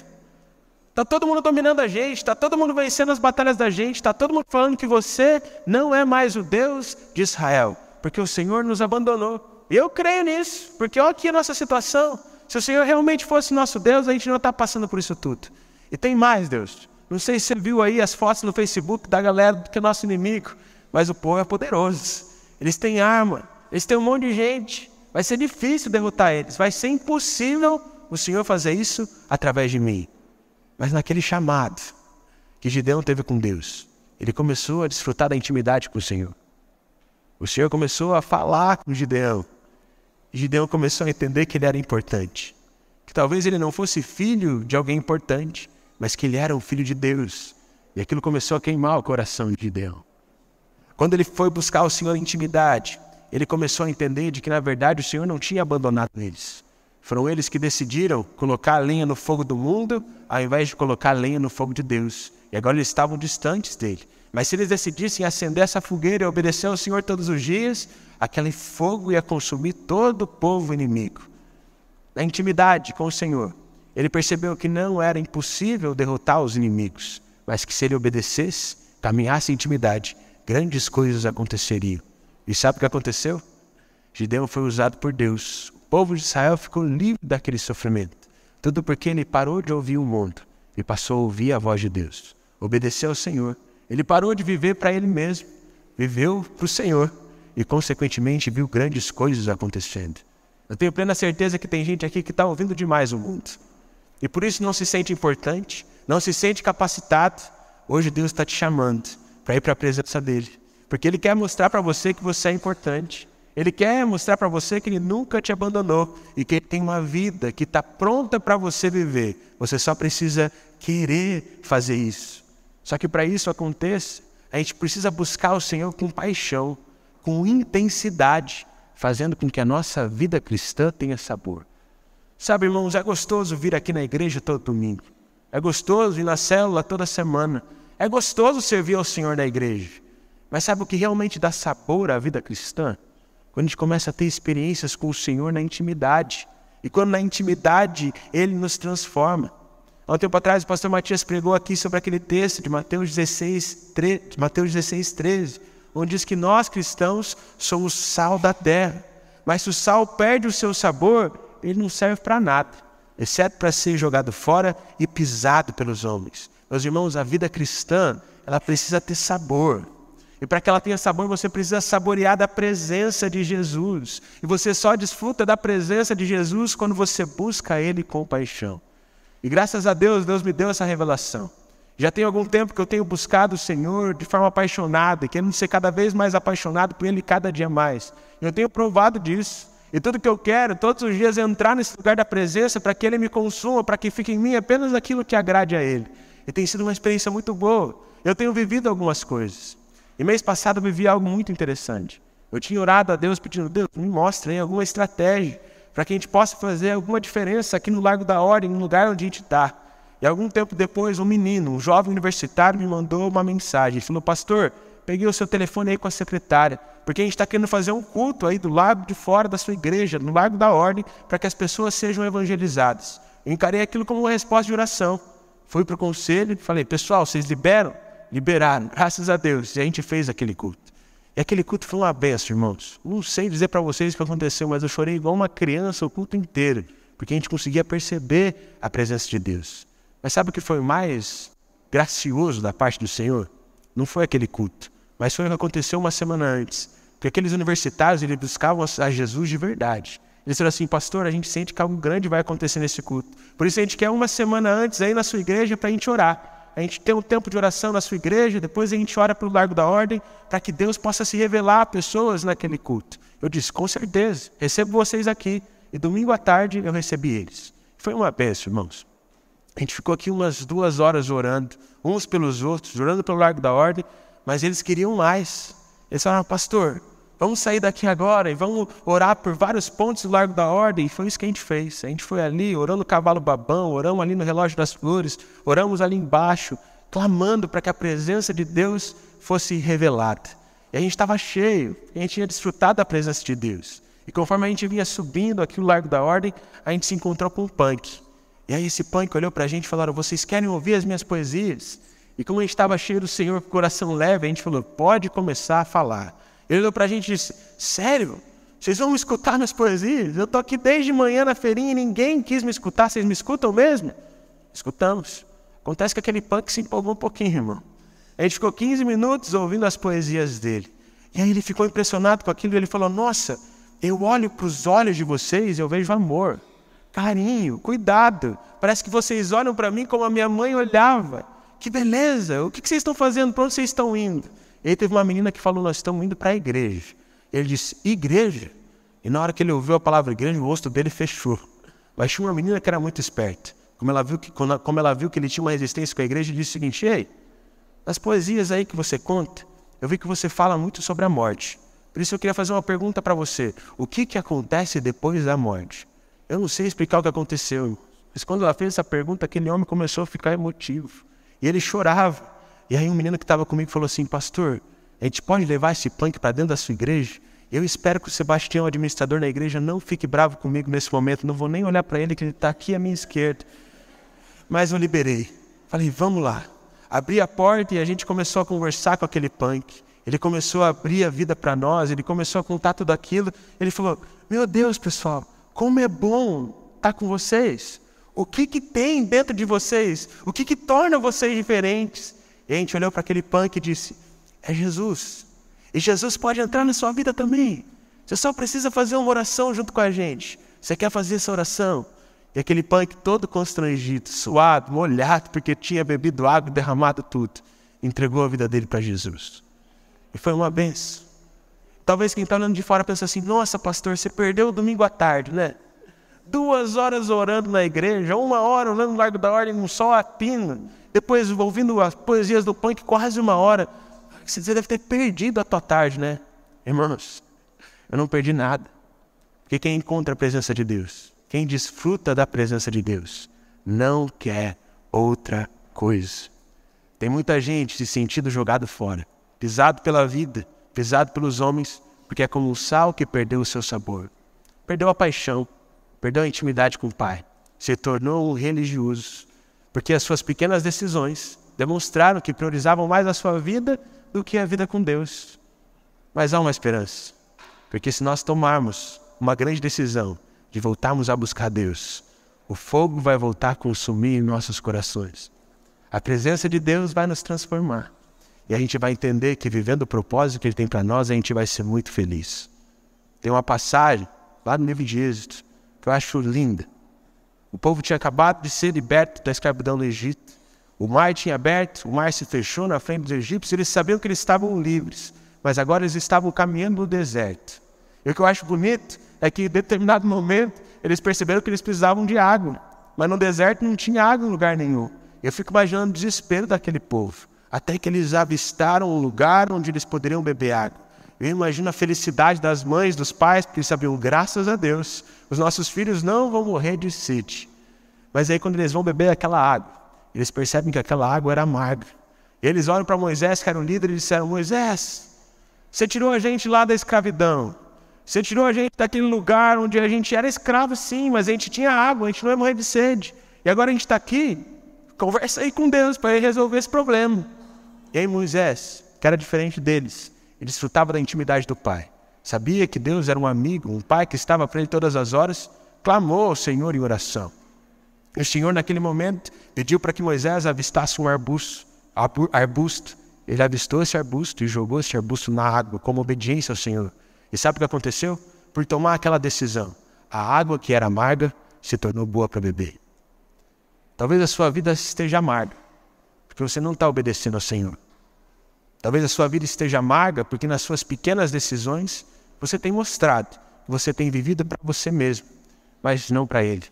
A: Está todo mundo dominando a gente, está todo mundo vencendo as batalhas da gente, está todo mundo falando que você não é mais o Deus de Israel, porque o Senhor nos abandonou. E eu creio nisso, porque olha aqui a nossa situação. Se o Senhor realmente fosse nosso Deus, a gente não está passando por isso tudo. E tem mais, Deus. Não sei se você viu aí as fotos no Facebook da galera que é nosso inimigo, mas o povo é poderoso. Eles têm arma, eles têm um monte de gente. Vai ser difícil derrotar eles, vai ser impossível o Senhor fazer isso através de mim. Mas naquele chamado que Gideão teve com Deus, ele começou a desfrutar da intimidade com o Senhor. O Senhor começou a falar com Gideão. E Gideão começou a entender que ele era importante. Que talvez ele não fosse filho de alguém importante, mas que ele era um filho de Deus. E aquilo começou a queimar o coração de Gideão. Quando ele foi buscar o Senhor em intimidade, ele começou a entender de que na verdade o Senhor não tinha abandonado eles. Foram eles que decidiram colocar a lenha no fogo do mundo, ao invés de colocar a lenha no fogo de Deus. E agora eles estavam distantes dele. Mas se eles decidissem acender essa fogueira e obedecer ao Senhor todos os dias, aquele fogo ia consumir todo o povo inimigo. Na intimidade com o Senhor, ele percebeu que não era impossível derrotar os inimigos, mas que se ele obedecesse, caminhasse em intimidade, grandes coisas aconteceriam. E sabe o que aconteceu? Gideão foi usado por Deus. O povo de Israel ficou livre daquele sofrimento. Tudo porque ele parou de ouvir o mundo e passou a ouvir a voz de Deus. Obedeceu ao Senhor. Ele parou de viver para ele mesmo. Viveu para o Senhor e, consequentemente, viu grandes coisas acontecendo. Eu tenho plena certeza que tem gente aqui que está ouvindo demais o mundo. E por isso não se sente importante, não se sente capacitado. Hoje Deus está te chamando para ir para a presença dEle. Porque Ele quer mostrar para você que você é importante. Ele quer mostrar para você que Ele nunca te abandonou e que Ele tem uma vida que está pronta para você viver. Você só precisa querer fazer isso. Só que para isso aconteça, a gente precisa buscar o Senhor com paixão, com intensidade, fazendo com que a nossa vida cristã tenha sabor. Sabe, irmãos, é gostoso vir aqui na igreja todo domingo. É gostoso ir na célula toda semana. É gostoso servir ao Senhor na igreja. Mas sabe o que realmente dá sabor à vida cristã? Quando a gente começa a ter experiências com o Senhor na intimidade. E quando na intimidade Ele nos transforma. Há um tempo atrás o pastor Matias pregou aqui sobre aquele texto de Mateus 16:13, onde diz que nós cristãos somos sal da terra. Mas se o sal perde o seu sabor, ele não serve para nada, exceto para ser jogado fora e pisado pelos homens. Meus irmãos, a vida cristã, ela precisa ter sabor. E para que ela tenha sabor, você precisa saborear da presença de Jesus. E você só desfruta da presença de Jesus quando você busca Ele com paixão. E graças a Deus, Deus me deu essa revelação. Já tem algum tempo que eu tenho buscado o Senhor de forma apaixonada, querendo ser cada vez mais apaixonado por Ele cada dia mais. Eu tenho provado disso. E tudo que eu quero, todos os dias, é entrar nesse lugar da presença para que Ele me consuma, para que fique em mim apenas aquilo que agrade a Ele. E tem sido uma experiência muito boa. Eu tenho vivido algumas coisas. E mês passado eu vivi algo muito interessante. Eu tinha orado a Deus pedindo: Deus, me mostra aí alguma estratégia para que a gente possa fazer alguma diferença aqui no Largo da Ordem, no lugar onde a gente está. E algum tempo depois, um jovem universitário, me mandou uma mensagem. Ele falou: pastor, peguei o seu telefone aí com a secretária, porque a gente está querendo fazer um culto aí do lado de fora da sua igreja, no Largo da Ordem, para que as pessoas sejam evangelizadas. Eu encarei aquilo como uma resposta de oração. Fui para o conselho e falei, pessoal, vocês liberam? Liberaram, graças a Deus. E a gente fez aquele culto. E aquele culto foi uma benção, irmãos. Não sei dizer para vocês o que aconteceu, mas eu chorei igual uma criança o culto inteiro, porque a gente conseguia perceber a presença de Deus. Mas sabe o que foi mais gracioso da parte do Senhor? Não foi aquele culto, mas foi o que aconteceu uma semana antes. Porque aqueles universitários, eles buscavam a Jesus de verdade. Eles disseram assim, pastor, a gente sente que algo grande vai acontecer nesse culto. Por isso a gente quer uma semana antes aí na sua igreja para a gente orar. A gente tem um tempo de oração na sua igreja, depois a gente ora pelo Largo da Ordem, para que Deus possa se revelar a pessoas naquele culto. Eu disse, com certeza, recebo vocês aqui. E domingo à tarde eu recebi eles. Foi uma bênção, irmãos. A gente ficou aqui umas 2 horas orando, uns pelos outros, orando pelo Largo da Ordem, mas eles queriam mais. Eles falaram, pastor, vamos sair daqui agora e vamos orar por vários pontos do Largo da Ordem. E foi isso que a gente fez. A gente foi ali, orando no cavalo babão, oramos ali no relógio das flores, oramos ali embaixo, clamando para que a presença de Deus fosse revelada. E a gente estava cheio, a gente tinha desfrutado da presença de Deus. E conforme a gente vinha subindo aqui no Largo da Ordem, a gente se encontrou com um punk. E aí esse punk olhou para a gente e falou, vocês querem ouvir as minhas poesias? E como a gente estava cheio do Senhor, com o coração leve, a gente falou, pode começar a falar. Ele olhou para a gente e disse, sério? Vocês vão me escutar minhas poesias? Eu estou aqui desde manhã na feirinha e ninguém quis me escutar. Vocês me escutam mesmo? Escutamos. Acontece que aquele punk se empolgou um pouquinho, irmão. A gente ficou 15 minutos ouvindo as poesias dele. E aí ele ficou impressionado com aquilo e ele falou, nossa, eu olho para os olhos de vocês e eu vejo amor, carinho, cuidado. Parece que vocês olham para mim como a minha mãe olhava. Que beleza! O que vocês estão fazendo? Para onde vocês estão indo? E aí teve uma menina que falou, nós estamos indo para a igreja. Ele disse, igreja? E na hora que ele ouviu a palavra igreja, o rosto dele fechou. Mas tinha uma menina que era muito esperta. Como ela viu que ele tinha uma resistência com a igreja, ele disse o seguinte, ei, nas poesias aí que você conta, eu vi que você fala muito sobre a morte. Por isso eu queria fazer uma pergunta para você. O que acontece depois da morte? Eu não sei explicar o que aconteceu. Mas quando ela fez essa pergunta, aquele homem começou a ficar emotivo. E ele chorava. E aí um menino que estava comigo falou assim, pastor, a gente pode levar esse punk para dentro da sua igreja? Eu espero que o Sebastião, o administrador da igreja, não fique bravo comigo nesse momento. Não vou nem olhar para ele, que ele está aqui à minha esquerda. Mas eu liberei. Falei, vamos lá. Abri a porta e a gente começou a conversar com aquele punk. Ele começou a abrir a vida para nós, ele começou a contar tudo aquilo. Ele falou, meu Deus, pessoal, como é bom estar com vocês. O que tem dentro de vocês? O que torna vocês diferentes? E a gente olhou para aquele punk e disse, é Jesus. E Jesus pode entrar na sua vida também. Você só precisa fazer uma oração junto com a gente. Você quer fazer essa oração? E aquele punk todo constrangido, suado, molhado, porque tinha bebido água e derramado tudo, entregou a vida dele para Jesus. E foi uma benção. Talvez quem está olhando de fora pense assim, nossa pastor, você perdeu o domingo à tarde, né? 2 horas orando na igreja, 1 hora orando no Largo da Ordem, um sol a pino, depois ouvindo as poesias do punk quase 1 hora. Você deve ter perdido a tua tarde, né? Irmãos, eu não perdi nada. Porque quem encontra a presença de Deus, quem desfruta da presença de Deus, não quer outra coisa. Tem muita gente se sentindo jogado fora, pisado pela vida, pisado pelos homens, porque é como um sal que perdeu o seu sabor. Perdeu a paixão, perdeu a intimidade com o Pai, se tornou um religioso, porque as suas pequenas decisões demonstraram que priorizavam mais a sua vida do que a vida com Deus. Mas há uma esperança, porque se nós tomarmos uma grande decisão de voltarmos a buscar Deus, o fogo vai voltar a consumir em nossos corações. A presença de Deus vai nos transformar. E a gente vai entender que vivendo o propósito que Ele tem para nós, a gente vai ser muito feliz. Tem uma passagem lá no livro de Êxodo que eu acho linda. O povo tinha acabado de ser liberto da escravidão no Egito. O mar tinha aberto, o mar se fechou na frente dos egípcios, eles sabiam que eles estavam livres, mas agora eles estavam caminhando no deserto. E o que eu acho bonito é que em determinado momento eles perceberam que eles precisavam de água, mas no deserto não tinha água em lugar nenhum. Eu fico imaginando o desespero daquele povo, até que eles avistaram um lugar onde eles poderiam beber água. Eu imagino a felicidade das mães, dos pais, porque eles sabiam, graças a Deus, os nossos filhos não vão morrer de sede. Mas aí quando eles vão beber aquela água, eles percebem que aquela água era amarga. E eles olham para Moisés, que era o líder, e disseram, Moisés, você tirou a gente lá da escravidão. Você tirou a gente daquele lugar onde a gente era escravo sim, mas a gente tinha água, a gente não ia morrer de sede. E agora a gente está aqui conversa aí com Deus para ele resolver esse problema. E aí Moisés, que era diferente deles, ele desfrutava da intimidade do Pai. Sabia que Deus era um amigo, um Pai que estava para ele todas as horas, clamou ao Senhor em oração. E o Senhor, naquele momento, pediu para que Moisés avistasse um arbusto. Ele avistou esse arbusto e jogou esse arbusto na água, como obediência ao Senhor. E sabe o que aconteceu? Por tomar aquela decisão, a água que era amarga se tornou boa para beber. Talvez a sua vida esteja amarga, porque você não está obedecendo ao Senhor. Talvez a sua vida esteja amarga, porque nas suas pequenas decisões, você tem mostrado que você tem vivido para você mesmo, mas não para Ele.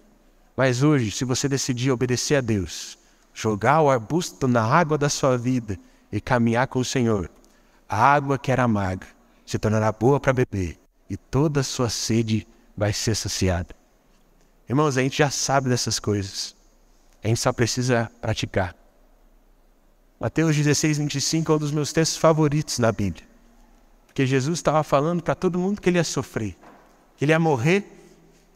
A: Mas hoje, se você decidir obedecer a Deus, jogar o arbusto na água da sua vida e caminhar com o Senhor, a água que era amarga se tornará boa para beber e toda a sua sede vai ser saciada. Irmãos, a gente já sabe dessas coisas. A gente só precisa praticar. Mateus 16, 25 é um dos meus textos favoritos na Bíblia. Porque Jesus estava falando para todo mundo que ele ia sofrer, que ele ia morrer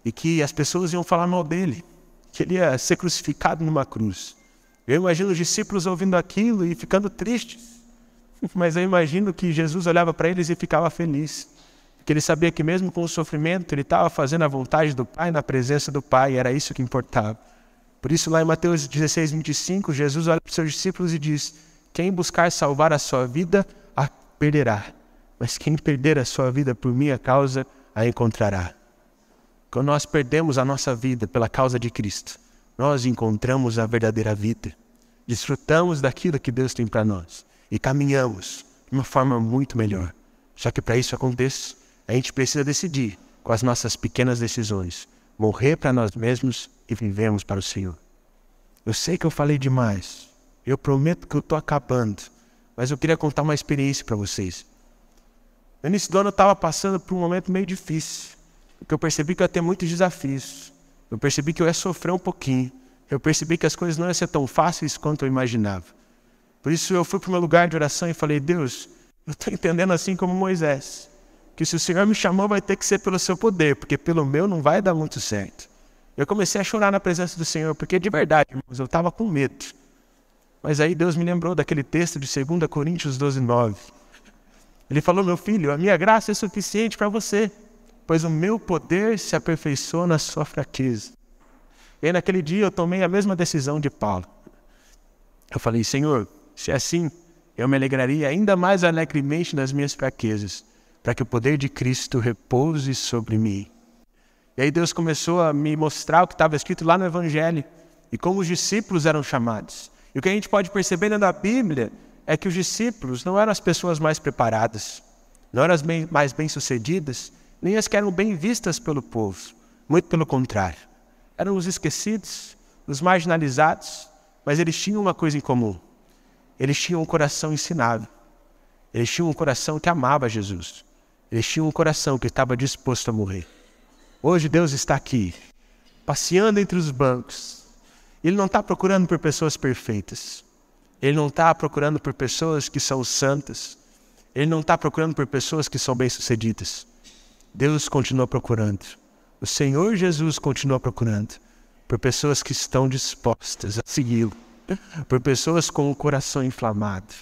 A: e que as pessoas iam falar mal dele, que ele ia ser crucificado numa cruz. Eu imagino os discípulos ouvindo aquilo e ficando tristes. Mas eu imagino que Jesus olhava para eles e ficava feliz. Porque ele sabia que mesmo com o sofrimento, ele estava fazendo a vontade do Pai na presença do Pai. E era isso que importava. Por isso lá em Mateus 16, 25, Jesus olha para os seus discípulos e diz: quem buscar salvar a sua vida, a perderá. Mas quem perder a sua vida por minha causa, a encontrará. Quando nós perdemos a nossa vida pela causa de Cristo, nós encontramos a verdadeira vida. Desfrutamos daquilo que Deus tem para nós. E caminhamos de uma forma muito melhor. Só que para isso aconteça, a gente precisa decidir, com as nossas pequenas decisões, morrer para nós mesmos e vivemos para o Senhor. Eu sei que eu falei demais. Eu prometo que eu estou acabando. Mas eu queria contar uma experiência para vocês. No início do ano eu estava passando por um momento meio difícil. Porque eu percebi que eu ia ter muitos desafios. Eu percebi que eu ia sofrer um pouquinho. Eu percebi que as coisas não iam ser tão fáceis quanto eu imaginava. Por isso eu fui para o meu lugar de oração e falei: Deus, eu estou entendendo assim como Moisés, que se o Senhor me chamou vai ter que ser pelo seu poder, porque pelo meu não vai dar muito certo. Eu comecei a chorar na presença do Senhor, porque de verdade, irmãos, eu estava com medo. Mas aí Deus me lembrou daquele texto de 2 Coríntios 12, 9. Ele falou: meu filho, a minha graça é suficiente para você, pois o meu poder se aperfeiçoa na sua fraqueza. E aí naquele dia eu tomei a mesma decisão de Paulo. Eu falei: Senhor, se é assim, eu me alegraria ainda mais alegremente nas minhas fraquezas, para que o poder de Cristo repouse sobre mim. E aí Deus começou a me mostrar o que estava escrito lá no Evangelho, e como os discípulos eram chamados. E o que a gente pode perceber na Bíblia é que os discípulos não eram as pessoas mais preparadas, não eram as mais bem-sucedidas, nem as que eram bem vistas pelo povo. Muito pelo contrário. Eram os esquecidos, os marginalizados, mas eles tinham uma coisa em comum. Eles tinham um coração ensinável. Eles tinham um coração que amava Jesus. Eles tinham um coração que estava disposto a morrer. Hoje Deus está aqui, passeando entre os bancos. Ele não está procurando por pessoas perfeitas. Ele não está procurando por pessoas que são santas. Ele não está procurando por pessoas que são bem-sucedidas. Deus continua procurando. O Senhor Jesus continua procurando por pessoas que estão dispostas a segui-lo. Por pessoas com o coração inflamado.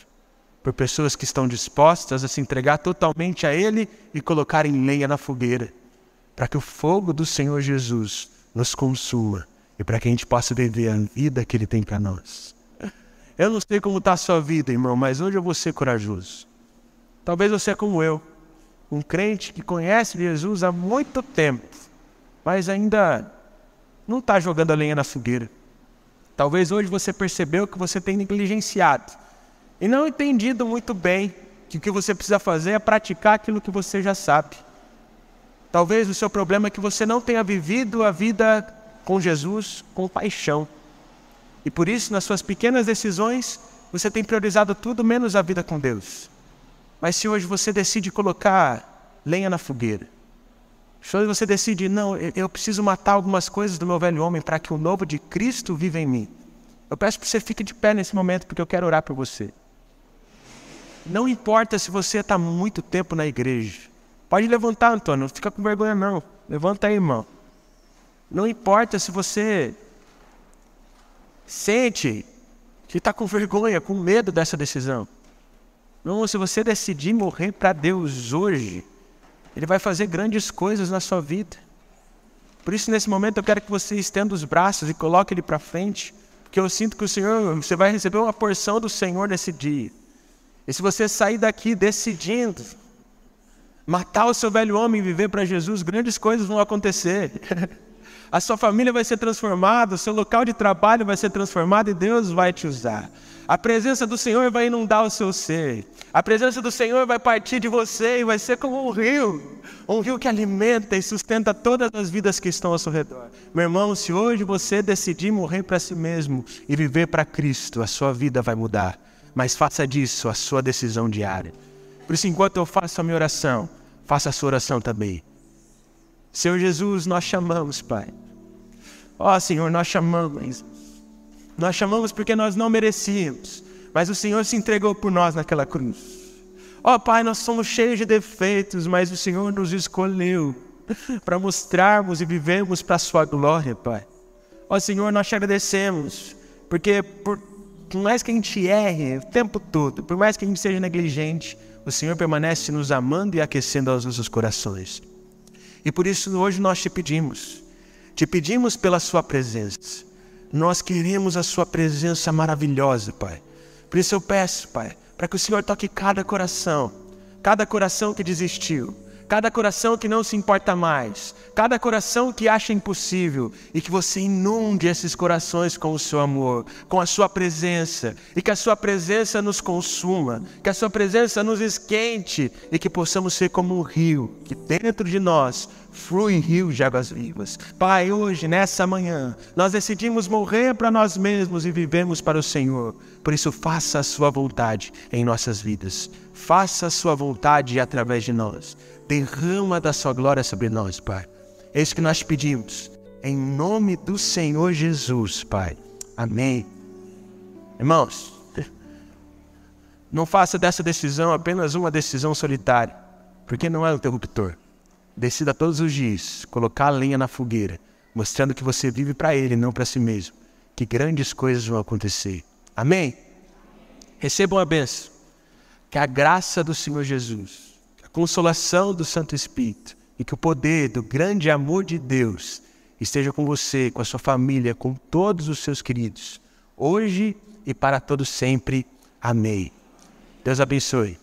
A: Por pessoas que estão dispostas a se entregar totalmente a Ele e colocarem lenha na fogueira. Para que o fogo do Senhor Jesus nos consuma. E para que a gente possa viver a vida que Ele tem para nós. Eu não sei como está a sua vida, irmão, mas hoje eu vou ser corajoso. Talvez você é como eu. Um crente que conhece Jesus há muito tempo. Mas ainda não está jogando a lenha na fogueira. Talvez hoje você percebeu que você tem negligenciado e não entendido muito bem que o que você precisa fazer é praticar aquilo que você já sabe. Talvez o seu problema é que você não tenha vivido a vida com Jesus com paixão. E por isso, nas suas pequenas decisões, você tem priorizado tudo menos a vida com Deus. Mas se hoje você decide colocar lenha na fogueira, se hoje você decide: não, eu preciso matar algumas coisas do meu velho homem para que o novo de Cristo viva em mim. Eu peço que você fique de pé nesse momento, porque eu quero orar por você. Não importa se você está muito tempo na igreja. Pode levantar, Antônio, não fica com vergonha não. Levanta aí, irmão. Não importa se você sente que está com vergonha, com medo dessa decisão. Não, se você decidir morrer para Deus hoje, Ele vai fazer grandes coisas na sua vida. Por isso, nesse momento, eu quero que você estenda os braços e coloque Ele para frente, porque eu sinto que você vai receber uma porção do Senhor nesse dia. E se você sair daqui decidindo matar o seu velho homem e viver para Jesus, grandes coisas vão acontecer. A sua família vai ser transformada, o seu local de trabalho vai ser transformado e Deus vai te usar. A presença do Senhor vai inundar o seu ser. A presença do Senhor vai partir de você e vai ser como um rio que alimenta e sustenta todas as vidas que estão ao seu redor. Meu irmão, se hoje você decidir morrer para si mesmo e viver para Cristo, a sua vida vai mudar. Mas faça disso a sua decisão diária. Por isso, enquanto eu faço a minha oração, faça a sua oração também. Senhor Jesus, nós chamamos, Pai. Ó Senhor, nós chamamos. Nós chamamos porque nós não merecíamos, mas o Senhor se entregou por nós naquela cruz. Ó Pai, nós somos cheios de defeitos, mas o Senhor nos escolheu para mostrarmos e vivermos para a sua glória, Pai. Ó Senhor, nós te agradecemos, porque por mais que a gente erre o tempo todo, por mais que a gente seja negligente, o Senhor permanece nos amando e aquecendo os nossos corações. E por isso hoje nós te pedimos pela sua presença. Nós queremos a sua presença maravilhosa, Pai. Por isso eu peço, Pai, para que o Senhor toque cada coração que desistiu, cada coração que não se importa mais, cada coração que acha impossível, e que você inunde esses corações com o seu amor, com a sua presença, e que a sua presença nos consuma, que a sua presença nos esquente, e que possamos ser como um rio, que dentro de nós flui rios de águas vivas. Pai, hoje, nessa manhã, nós decidimos morrer para nós mesmos e vivemos para o Senhor. Por isso, faça a sua vontade em nossas vidas. Faça a sua vontade através de nós. Derrama da sua glória sobre nós, Pai. É isso que nós pedimos. Em nome do Senhor Jesus, Pai. Amém. Irmãos, não faça dessa decisão apenas uma decisão solitária, porque não é um interruptor. Decida todos os dias colocar a lenha na fogueira, mostrando que você vive para Ele, não para si mesmo. Que grandes coisas vão acontecer. Amém? Recebam a bênção. Que a graça do Senhor Jesus, que a consolação do Santo Espírito e que o poder do grande amor de Deus esteja com você, com a sua família, com todos os seus queridos, hoje e para todos sempre. Amém. Deus abençoe.